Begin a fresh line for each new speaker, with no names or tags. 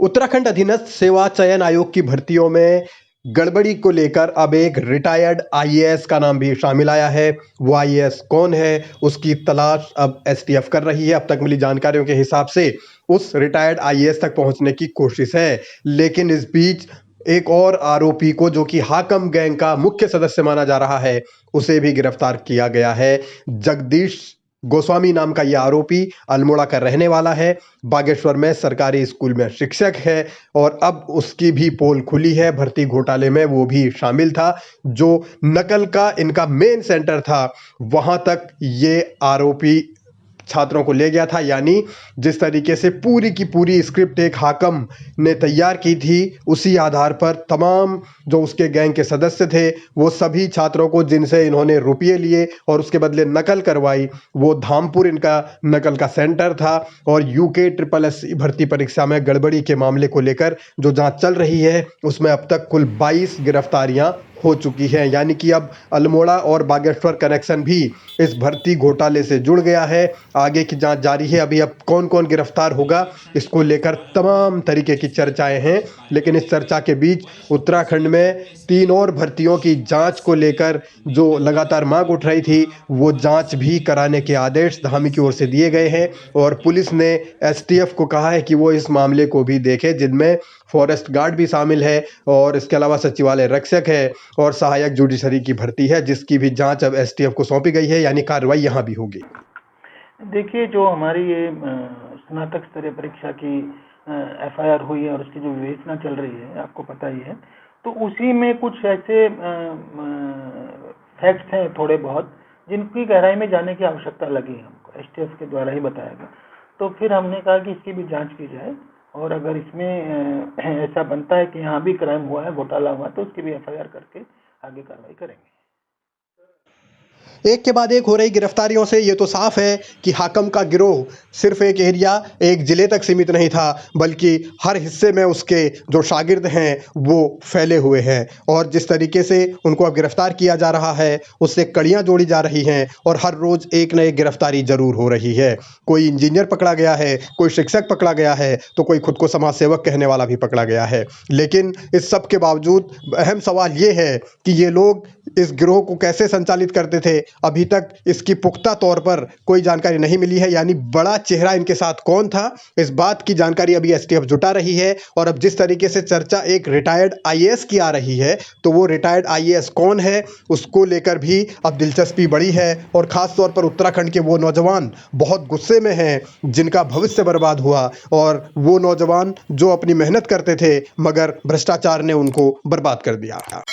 उत्तराखंड अधीनस्थ सेवा चयन आयोग की भर्तियों में गड़बड़ी को लेकर अब एक रिटायर्ड आईएएस का नाम भी शामिल आया है। वो आईएएस कौन है, उसकी तलाश अब एसटीएफ कर रही है। अब तक मिली जानकारियों के हिसाब से उस रिटायर्ड आईएएस तक पहुंचने की कोशिश है, लेकिन इस बीच एक और आरोपी को, जो कि हाकम गैंग का मुख्य सदस्य माना जा रहा है, उसे भी गिरफ्तार किया गया है। जगदीश गोस्वामी नाम का यह आरोपी अल्मोड़ा का रहने वाला है, बागेश्वर में सरकारी स्कूल में शिक्षक है और अब उसकी भी पोल खुली है। भर्ती घोटाले में वो भी शामिल था। जो नकल का इनका मेन सेंटर था, वहां तक ये आरोपी छात्रों को ले गया था। यानी जिस तरीके से पूरी की पूरी स्क्रिप्ट एक हाकम ने तैयार की थी, उसी आधार पर तमाम जो उसके गैंग के सदस्य थे, वो सभी छात्रों को जिनसे इन्होंने रुपये लिए और उसके बदले नकल करवाई, वो धामपुर इनका नकल का सेंटर था। और यूके SSS भर्ती परीक्षा में गड़बड़ी के मामले को लेकर जो जांच चल रही है, उसमें अब तक कुल 22 गिरफ्तारियां हो चुकी हैं। यानी कि अब अल्मोड़ा और बागेश्वर कनेक्शन भी इस भर्ती घोटाले से जुड़ गया है। आगे की जांच जारी है। अभी अब कौन कौन गिरफ्तार होगा, इसको लेकर तमाम तरीके की चर्चाएं हैं। लेकिन इस चर्चा के बीच उत्तराखंड में 3 और भर्तियों की जांच को लेकर जो लगातार मांग उठ रही थी, वो जांच भी कराने के आदेश धामी की ओर से दिए गए हैं। और पुलिस ने एसटीएफ को कहा है कि वो इस मामले को भी देखे, जिनमें फॉरेस्ट गार्ड भी शामिल है और इसके अलावा सचिवालय रक्षक है और सहायक जुडिशरी की भर्ती है, जिसकी भी जांच अब एसटीएफ को सौंपी गई है। यानी कार्रवाई यहां भी होगी।
देखिए, जो हमारी ये स्नातक स्तरीय परीक्षा की एफआईआर हुई है और उसकी जो विवेचना चल रही है, आपको पता ही है, तो उसी में कुछ ऐसे फैक्ट्स हैं थोड़े बहुत, जिनकी गहराई में जाने की आवश्यकता लगी हमको, एसटीएफ के द्वारा ही बताया गया। तो फिर हमने कहा कि इसकी भी जांच की जाए और अगर इसमें ऐसा बनता है कि यहाँ भी क्राइम हुआ है, घोटाला हुआ, तो उसकी भी एफआईआर करके आगे कार्रवाई करेंगे।
एक के बाद एक हो रही गिरफ्तारियों से ये तो साफ है कि हाकम का गिरोह सिर्फ एक एरिया, एक जिले तक सीमित नहीं था, बल्कि हर हिस्से में उसके जो शागिर्द हैं वो फैले हुए हैं। और जिस तरीके से उनको अब गिरफ्तार किया जा रहा है, उससे कड़ियां जोड़ी जा रही हैं और हर रोज़ एक न एक गिरफ्तारी जरूर हो रही है। कोई इंजीनियर पकड़ा गया है, कोई शिक्षक पकड़ा गया है, तो कोई खुद को समाज सेवक कहने वाला भी पकड़ा गया है। लेकिन इस सब के बावजूद अहम सवाल ये है कि ये लोग इस गिरोह को कैसे संचालित करते थे, अभी तक इसकी पुख्ता तौर पर कोई जानकारी नहीं मिली है। यानी बड़ा चेहरा इनके साथ कौन था, इस बात की जानकारी अभी एसटीएफ जुटा रही है। और अब जिस तरीके से चर्चा एक रिटायर्ड आईएएस की आ रही है, तो वो रिटायर्ड आईएएस कौन है, उसको लेकर भी अब दिलचस्पी बढ़ी है। और खास तौर पर उत्तराखंड के वो नौजवान बहुत गुस्से में हैं, जिनका भविष्य बर्बाद हुआ, और वो नौजवान जो अपनी मेहनत करते थे, मगर भ्रष्टाचार ने उनको बर्बाद कर दिया।